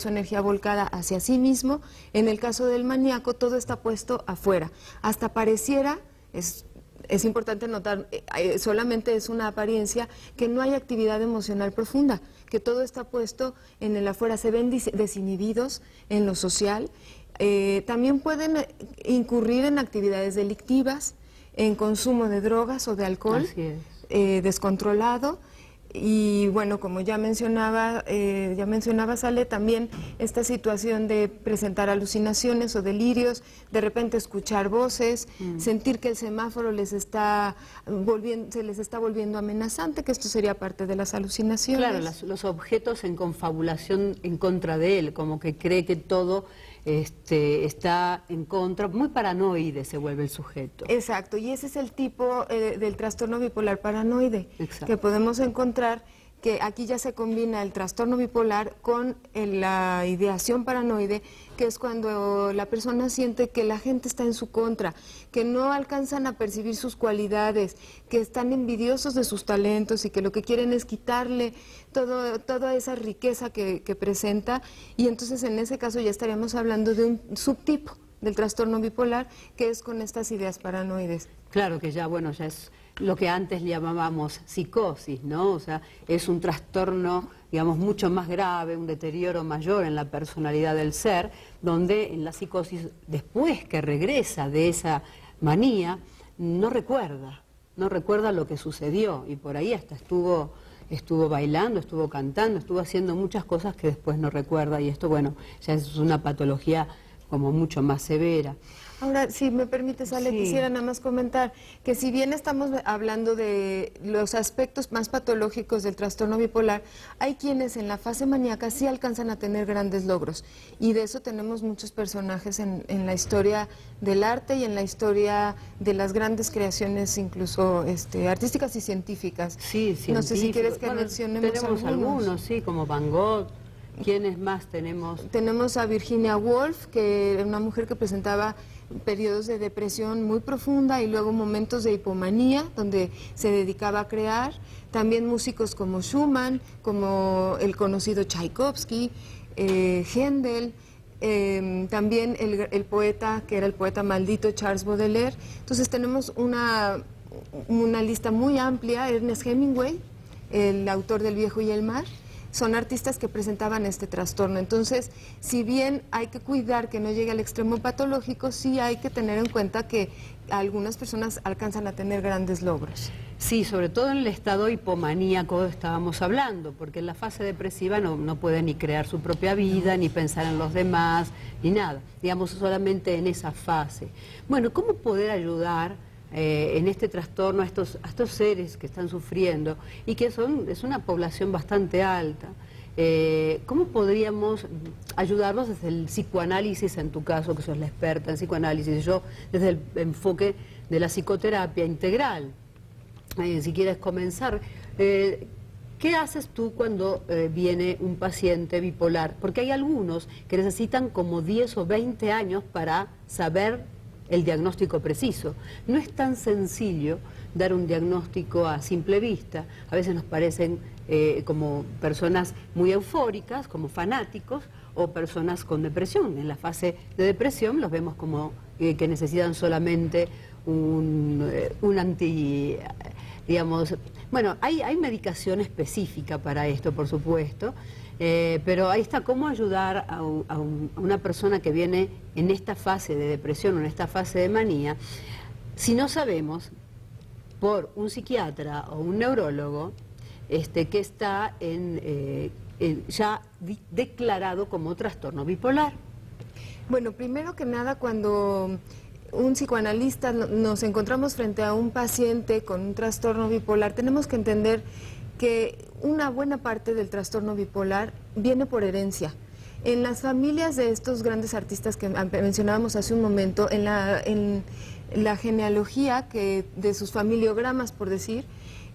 su energía volcada hacia sí mismo. En el caso del maníaco, todo está puesto afuera. Hasta pareciera, es importante notar, solamente es una apariencia, que no hay actividad emocional profunda, que todo está puesto en el afuera. Se ven desinhibidos en lo social. También pueden incurrir en actividades delictivas, en consumo de drogas o de alcohol descontrolado. Y bueno, como ya mencionaba Ale, también esta situación de presentar alucinaciones o delirios, de repente escuchar voces, sentir que el semáforo se les está volviendo amenazante, que esto sería parte de las alucinaciones. Claro, los objetos en confabulación en contra de él, como que cree que todo está en contra, muy paranoide se vuelve el sujeto. Exacto, y ese es el tipo del trastorno bipolar paranoide. Exacto. Que podemos encontrar, que aquí ya se combina el trastorno bipolar con la ideación paranoide, que es cuando la persona siente que la gente está en su contra, que no alcanzan a percibir sus cualidades, que están envidiosos de sus talentos y que lo que quieren es quitarle toda esa riqueza que presenta, y entonces en ese caso ya estaríamos hablando de un subtipo del trastorno bipolar, que es con estas ideas paranoides. Claro que ya, bueno, ya es lo que antes llamábamos psicosis, ¿no? O sea, es un trastorno, digamos, mucho más grave, un deterioro mayor en la personalidad del ser, donde en la psicosis, después que regresa de esa manía, no recuerda lo que sucedió, y por ahí hasta estuvo bailando, estuvo cantando, estuvo haciendo muchas cosas que después no recuerda, y esto, bueno, ya es una patología como mucho más severa. Ahora, si me permites, Ale, quisiera nada más comentar que si bien estamos hablando de los aspectos más patológicos del trastorno bipolar, hay quienes en la fase maníaca sí alcanzan a tener grandes logros, y de eso tenemos muchos personajes en la historia del arte y en la historia de las grandes creaciones, incluso artísticas y científicas. Sí, no sé si quieres que mencionemos tenemos algunos, sí, como Van Gogh. ¿Quiénes más tenemos? Tenemos a Virginia Woolf, que era una mujer que presentaba periodos de depresión muy profunda y luego momentos de hipomanía, donde se dedicaba a crear. También músicos como Schumann, como el conocido Tchaikovsky, Händel, también el poeta, que era el poeta maldito, Charles Baudelaire. Entonces tenemos una lista muy amplia. Ernest Hemingway, el autor del Viejo y el Mar. Son artistas que presentaban este trastorno. Entonces, si bien hay que cuidar que no llegue al extremo patológico, sí hay que tener en cuenta que algunas personas alcanzan a tener grandes logros. Sí, sobre todo en el estado hipomaníaco estábamos hablando, porque en la fase depresiva no puede ni crear su propia vida, ni pensar en los demás, ni nada. Digamos, solamente en esa fase. Bueno, ¿cómo poder ayudar en este trastorno a estos seres que están sufriendo y que es una población bastante alta? ¿Cómo podríamos ayudarlos desde el psicoanálisis, en tu caso, que sos la experta en psicoanálisis, y yo desde el enfoque de la psicoterapia integral? Si quieres comenzar, ¿qué haces tú cuando viene un paciente bipolar? Porque hay algunos que necesitan como 10 o 20 años para saber el diagnóstico preciso. No es tan sencillo dar un diagnóstico a simple vista. A veces nos parecen como personas muy eufóricas, como fanáticos, o personas con depresión. En la fase de depresión los vemos como que necesitan solamente un anti, digamos... Bueno, hay medicación específica para esto, por supuesto, pero ahí está cómo ayudar a una persona que viene en esta fase de depresión o en esta fase de manía, si no sabemos por un psiquiatra o un neurólogo que está ya declarado como trastorno bipolar. Bueno, primero que nada, cuando un psicoanalista nos encontramos frente a un paciente con un trastorno bipolar, tenemos que entender que una buena parte del trastorno bipolar viene por herencia. En las familias de estos grandes artistas que mencionábamos hace un momento, en la genealogía de sus familiogramas, por decir,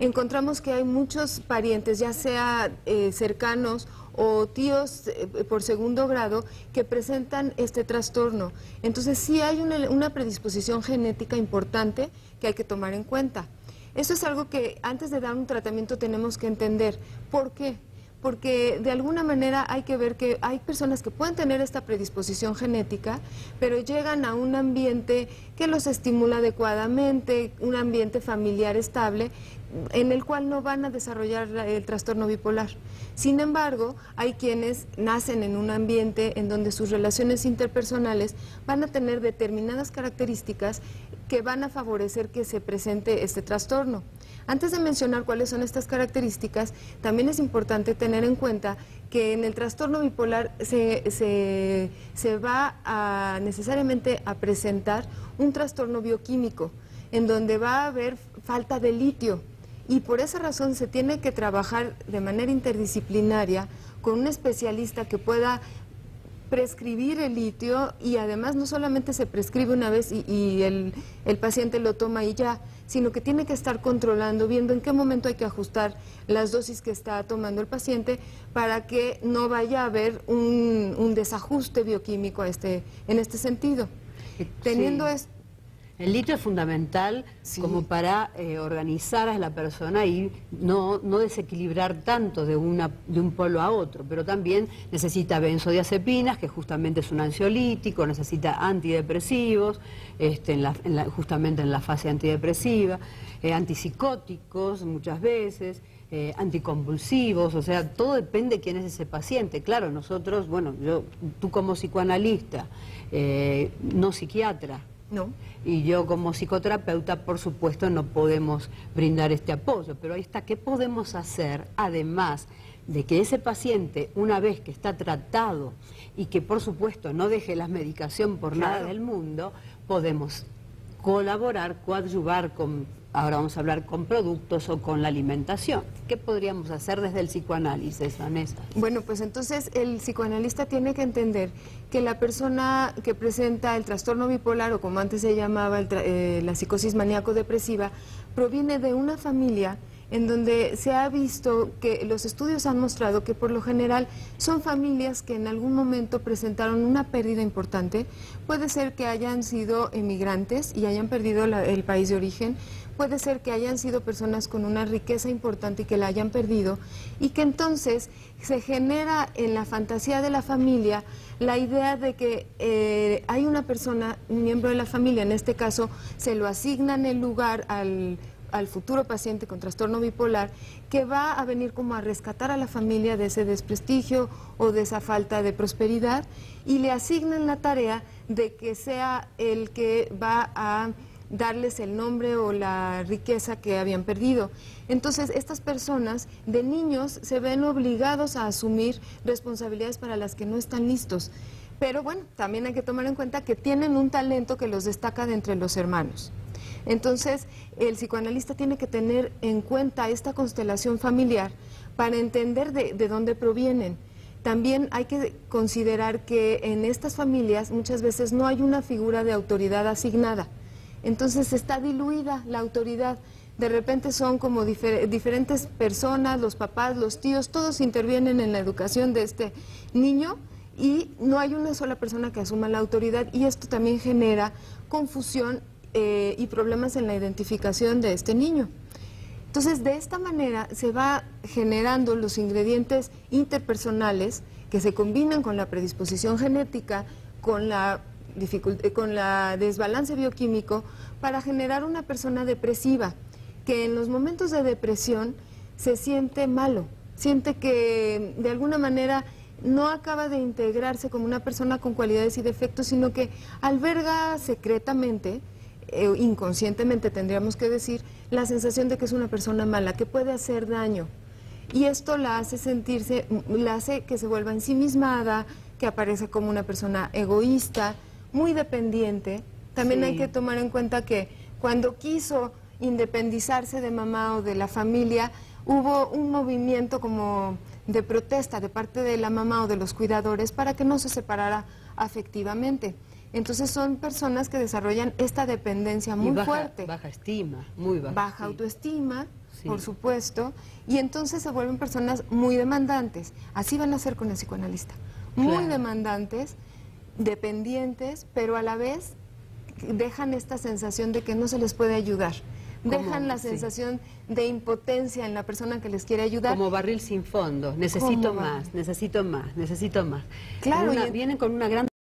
encontramos que hay muchos parientes, ya sea cercanos o tíos por segundo grado, que presentan este trastorno. Entonces sí hay una predisposición genética importante que hay que tomar en cuenta. Eso es algo que antes de dar un tratamiento tenemos que entender. ¿Por qué? porque de alguna manera hay que ver que hay personas que pueden tener esta predisposición genética, pero llegan a un ambiente que los estimula adecuadamente, un ambiente familiar estable, en el cual no van a desarrollar el trastorno bipolar. Sin embargo, hay quienes nacen en un ambiente en donde sus relaciones interpersonales van a tener determinadas características que van a favorecer que se presente este trastorno. Antes de mencionar cuáles son estas características, también es importante tener en cuenta que en el trastorno bipolar se va necesariamente a presentar un trastorno bioquímico, en donde va a haber falta de litio. Y por esa razón se tiene que trabajar de manera interdisciplinaria con un especialista que pueda prescribir el litio, y además no solamente se prescribe una vez y el paciente lo toma y ya, sino que tiene que estar controlando, viendo en qué momento hay que ajustar las dosis que está tomando el paciente para que no vaya a haber un desajuste bioquímico en este sentido. Teniendo esto. El litio es fundamental como para organizar a la persona y no desequilibrar tanto de un polo a otro, pero también necesita benzodiazepinas, que justamente es un ansiolítico, necesita antidepresivos, justamente en la fase antidepresiva, antipsicóticos muchas veces, anticonvulsivos, o sea, todo depende de quién es ese paciente. Claro, nosotros, bueno, tú como psicoanalista, no psiquiatra, No. Y yo como psicoterapeuta, por supuesto, no podemos brindar este apoyo, pero ahí está, ¿qué podemos hacer además de que ese paciente, una vez que está tratado y que por supuesto no deje la medicación por nada del mundo, podemos colaborar, coadyuvar con, ahora vamos a hablar con productos o con la alimentación? ¿Qué podríamos hacer desde el psicoanálisis, Vanessa? Bueno, pues entonces el psicoanalista tiene que entender que la persona que presenta el trastorno bipolar, o como antes se llamaba la psicosis maníaco-depresiva, proviene de una familia en donde se ha visto que los estudios han mostrado que por lo general son familias que en algún momento presentaron una pérdida importante. Puede ser que hayan sido emigrantes y hayan perdido el país de origen, puede ser que hayan sido personas con una riqueza importante y que la hayan perdido, y que entonces se genera en la fantasía de la familia la idea de que hay una persona, un miembro de la familia, en este caso se lo asignan el lugar al futuro paciente con trastorno bipolar, que va a venir como a rescatar a la familia de ese desprestigio o de esa falta de prosperidad, y le asignan la tarea de que sea el que va a darles el nombre o la riqueza que habían perdido. Entonces, estas personas de niños se ven obligados a asumir responsabilidades para las que no están listos. Pero bueno, también hay que tomar en cuenta que tienen un talento que los destaca de entre los hermanos. Entonces, el psicoanalista tiene que tener en cuenta esta constelación familiar para entender de dónde provienen. También hay que considerar que en estas familias muchas veces no hay una figura de autoridad asignada. Entonces está diluida la autoridad. De repente son como diferentes personas, los papás, los tíos, todos intervienen en la educación de este niño y no hay una sola persona que asuma la autoridad, y esto también genera confusión y problemas en la identificación de este niño. Entonces, de esta manera se va generando los ingredientes interpersonales que se combinan con la predisposición genética, con la desbalance bioquímico, para generar una persona depresiva, que en los momentos de depresión se siente malo, siente que de alguna manera no acaba de integrarse como una persona con cualidades y defectos, sino que alberga secretamente, inconscientemente tendríamos que decir, la sensación de que es una persona mala, que puede hacer daño. Y esto la hace sentirse, la hace que se vuelva ensimismada, que aparece como una persona egoísta, muy dependiente. También hay que tomar en cuenta que cuando quiso independizarse de mamá o de la familia, hubo un movimiento como de protesta de parte de la mamá o de los cuidadores para que no se separara afectivamente. Entonces son personas que desarrollan esta dependencia muy fuerte. Baja estima, muy baja. Baja autoestima, por supuesto, y entonces se vuelven personas muy demandantes. Así van a ser con el psicoanalista. Muy demandantes, dependientes, pero a la vez dejan esta sensación de que no se les puede ayudar, dejan la Sí. sensación de impotencia en la persona que les quiere ayudar. Como barril sin fondo, necesito Como más, necesito más, necesito más. Claro, Vienen con una gran